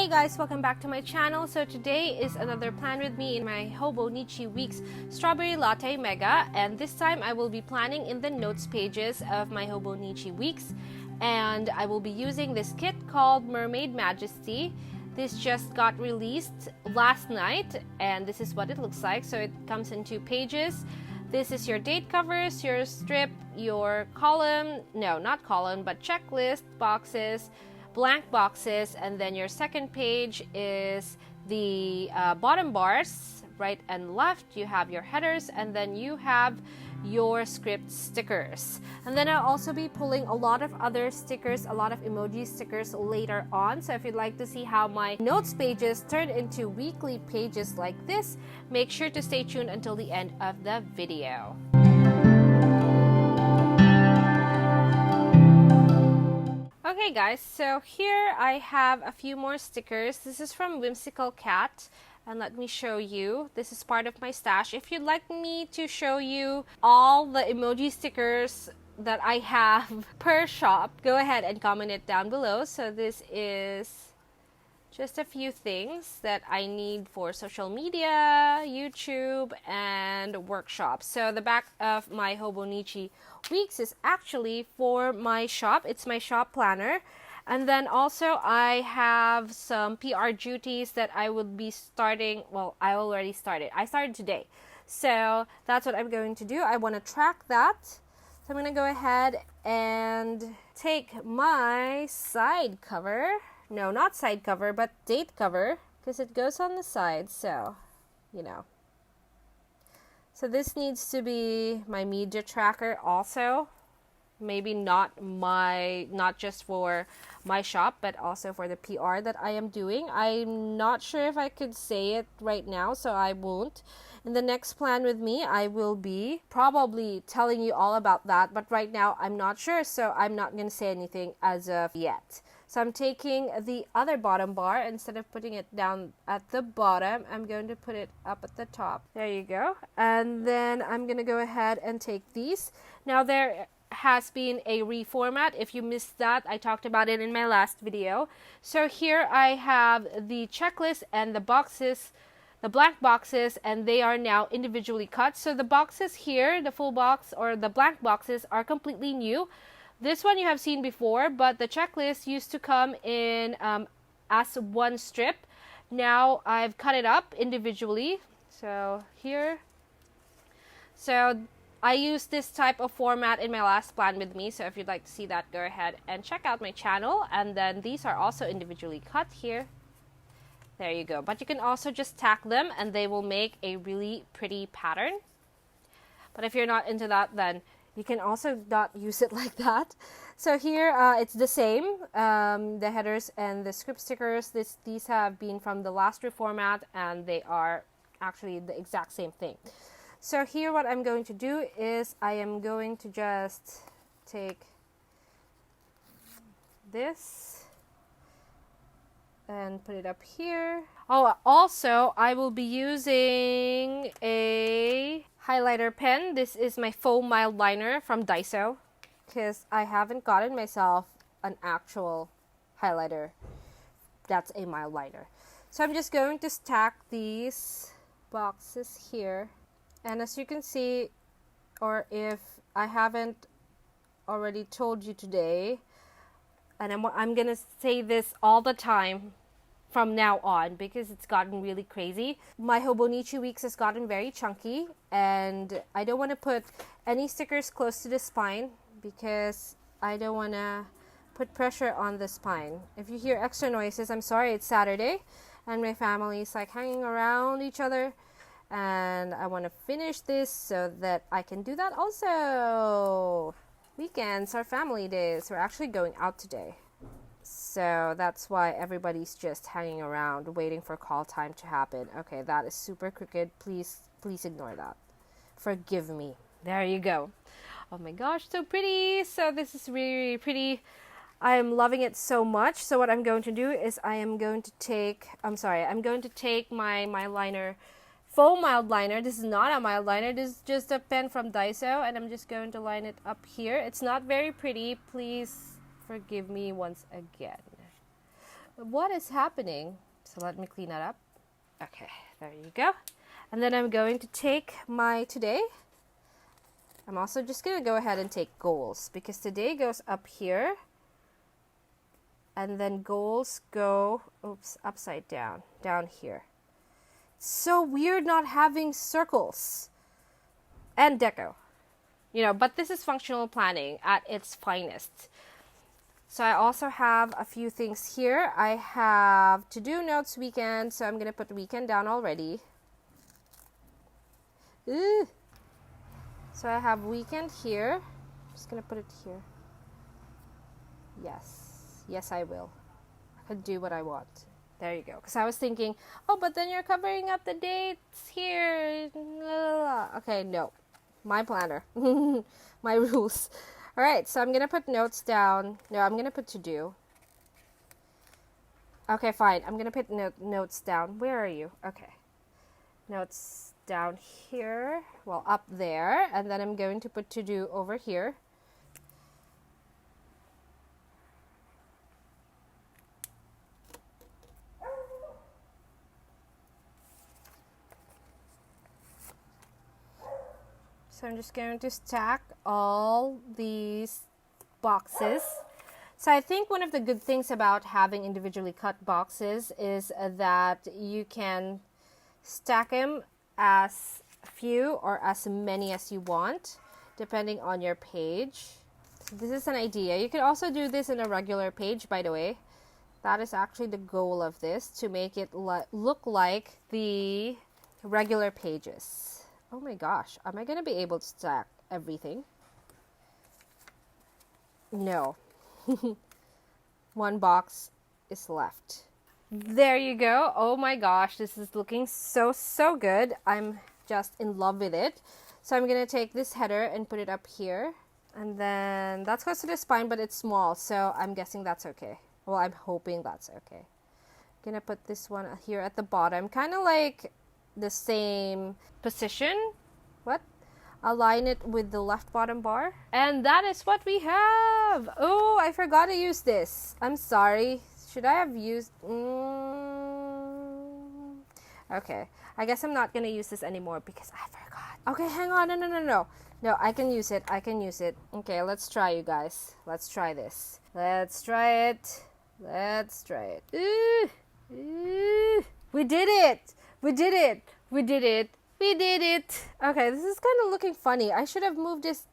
Hey guys, welcome back to my channel. So today is another plan with me in my Hobonichi Weeks Strawberry Latte Mega, and this time I will be planning in the notes pages of my Hobonichi Weeks, and I will be using this kit called Mermaid Majesty. This just got released last night and this is what it looks like. So it comes in 2 pages. This is your date covers, your strip, your column, no, not column, but checklist boxes, blank boxes, and then your second page is the bottom bars, right and left. You have your headers, and then you have your script stickers. And then I'll also be pulling a lot of other stickers, a lot of emoji stickers later on. So if you'd like to see how my notes pages turn into weekly pages like this, make sure to stay tuned until the end of the video. Okay guys, so here I have a few more stickers. This is from Whimsical Cat, and let me show you. This is part of my stash. If you'd like me to show you all the emoji stickers that I have per shop, go ahead and comment it down below. So this is just a few things that I need for social media, YouTube, and workshops. So the back of my Hobonichi Weeks is actually for my shop. It's my shop planner. And then also I have some PR duties that I would be starting. Well, I already started. I started today. So that's what I'm going to do. I want to track that. So I'm going to go ahead and take my side cover. No, not side cover, but date cover, because it goes on the side, so, you know. So this needs to be my media tracker also. Maybe not just for my shop, but also for the PR that I am doing. I'm not sure if I could say it right now, so I won't. In the next plan with me, I will be probably telling you all about that, but right now I'm not sure, so I'm not going to say anything as of yet. So I'm taking the other bottom bar. Instead of putting it down at the bottom, I'm going to put it up at the top. There you go. And then I'm going to go ahead and take these. Now there has been a reformat. If you missed that, I talked about it in my last video. So here I have the checklist and the boxes, the blank boxes, and they are now individually cut. So the boxes here, the full box or the blank boxes, are completely new. This one you have seen before, but the checklist used to come in as one strip. Now I've cut it up individually. So here. So I used this type of format in my last plan with me. So if you'd like to see that, go ahead and check out my channel. And then these are also individually cut here. There you go. But you can also just tack them and they will make a really pretty pattern. But if you're not into that, then you can also not use it like that. So here it's the same. The headers and the script stickers, these have been from the last reformat, and they are actually the exact same thing. So here what I'm going to do is I am going to just take this and put it up here. Oh, also I will be using a highlighter pen. This is my foam mild liner from Daiso, because I haven't gotten myself an actual highlighter that's a mild liner. So I'm just going to stack these boxes here, and as you can see, or if I haven't already told you today, and I'm gonna say this all the time from now on because it's gotten really crazy. My Hobonichi Weeks has gotten very chunky, and I don't want to put any stickers close to the spine because I don't want to put pressure on the spine. If you hear extra noises, I'm sorry, it's Saturday and my family is like hanging around each other, and I want to finish this so that I can do that also. Weekends are family days. We're actually going out today. So that's why everybody's just hanging around waiting for call time to happen. Okay, that is super crooked. Please ignore that. Forgive me. There you go. Oh my gosh, so pretty. So this is really, really pretty. I am loving it so much. So what I'm going to do is I'm going to take my liner, foam mild liner. This is not a mild liner. This is just a pen from Daiso, and I'm just going to line it up here. It's not very pretty. Please forgive me once again. What is happening? So let me clean that up. Okay, there you go. And then I'm going to take my today. I'm also just going to go ahead and take goals because today goes up here. And then goals go, oops, upside down, down here. It's so weird not having circles and deco. You know, but this is functional planning at its finest. So I also have a few things here. I have to-do notes weekend, so I'm going to put weekend down already. Ooh. So I have weekend here. I'm just going to put it here. Yes. Yes, I will. I can do what I want. There you go. Because I was thinking, oh, but then you're covering up the dates here. Okay, no. My planner. My rules. All right, so I'm going to put notes down. No, I'm going to put to do. Okay, fine. I'm going to put notes down. Where are you? Okay. Notes down here. Well, up there. And then I'm going to put to do over here. So I'm just going to stack all these boxes. So I think one of the good things about having individually cut boxes is that you can stack them as few or as many as you want, depending on your page. So this is an idea. You can also do this in a regular page, by the way. That is actually the goal of this, to make it look like the regular pages. Oh my gosh, am I going to be able to stack everything? No. One box is left. There you go. Oh my gosh, this is looking so good. I'm just in love with it. So I'm going to take this header and put it up here. And then that's close to the spine, but it's small. So I'm guessing that's okay. Well, I'm hoping that's okay. I'm going to put this one here at the bottom. Kind of like the same position. What? Align it with the left bottom bar. And that is what we have. Oh, I forgot to use this. I'm sorry. Should I have used... Okay. I guess I'm not going to use this anymore because I forgot. Okay, hang on. No. No, I can use it. I can use it. Okay, let's try, you guys. Let's try this. Let's try it. Let's try it. We did it. We did it. We did it. We did it. Okay, this is kind of looking funny. I should have moved this.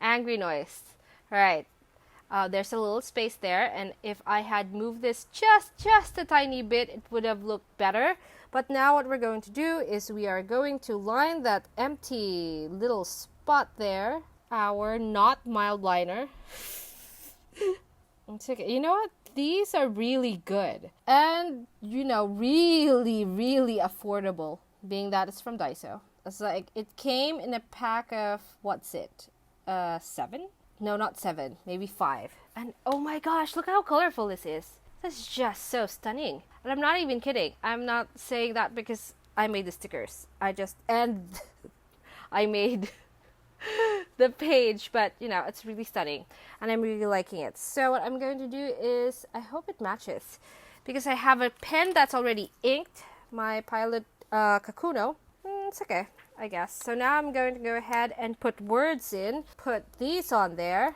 Angry noise. All right. There's a little space there, and if I had moved this just a tiny bit, it would have looked better. But now what we're going to do is we are going to line that empty little spot there, our not mild liner. It's okay. You know what? These are really good and, you know, really affordable, being that it's from Daiso. It's like, it came in a pack of, what's it, 7? No, not 7, maybe 5. And oh my gosh, look how colorful this is. This is just so stunning. And I'm not even kidding. I'm not saying that because I made the stickers. I made the page, but you know, it's really stunning and I'm really liking it. So what I'm going to do is, I hope it matches, because I have a pen that's already inked, my Pilot Kakuno. It's okay, I guess. So now I'm going to go ahead and put words in, put these on there,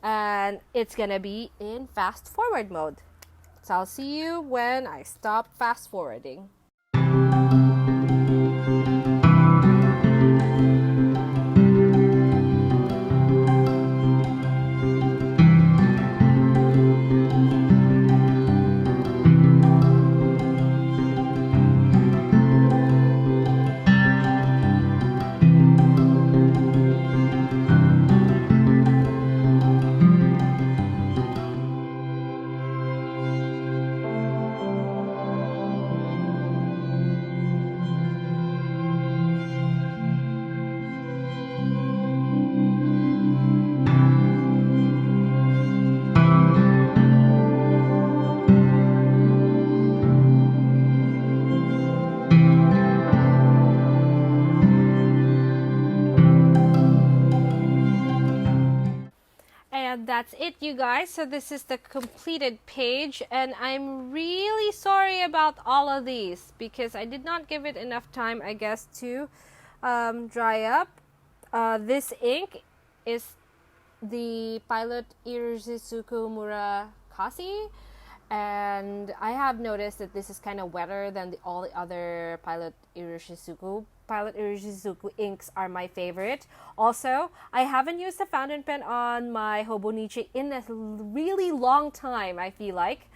and it's gonna be in fast forward mode. So I'll see you when I stop fast forwarding. that's it, you guys. So this is the completed page, and I'm really sorry about all of these because I did not give it enough time, I guess, to dry up. This ink is the Pilot Irizuku Murakami, and I have noticed that this is kind of wetter than all the other Pilot Irizuku. Pilot Irizuku inks are my favorite. Also, I haven't used a fountain pen on my Hobonichi in a really long time, I feel like.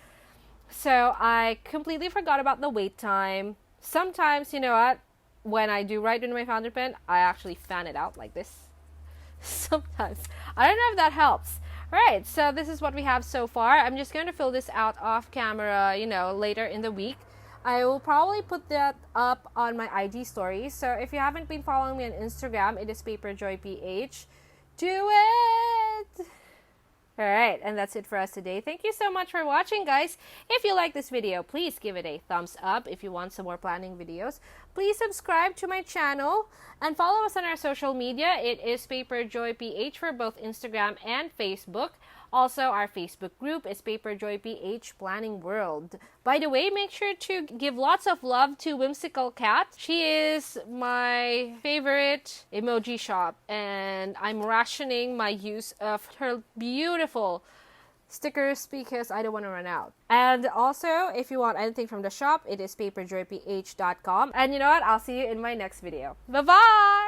So I completely forgot about the wait time. Sometimes, you know what, when I do write in my fountain pen, I actually fan it out like this. Sometimes. I don't know if that helps. Alright, so this is what we have so far. I'm just going to fill this out off camera, you know, later in the week. I will probably put that up on my IG stories. So if you haven't been following me on Instagram, it is paperjoyph. Do it! Alright, and that's it for us today. Thank you so much for watching, guys. If you like this video, please give it a thumbs up. If you want some more planning videos, please subscribe to my channel and follow us on our social media. It is paperjoyph for both Instagram and Facebook. Also, our Facebook group is paperjoyph Planning World. By the way, make sure to give lots of love to Whimsical Cat. She is my favorite emoji shop, and I'm rationing my use of her beautiful stickers because I don't want to run out. And also, if you want anything from the shop, it is paperjoyph.com. And you know what? I'll see you in my next video. Bye-bye!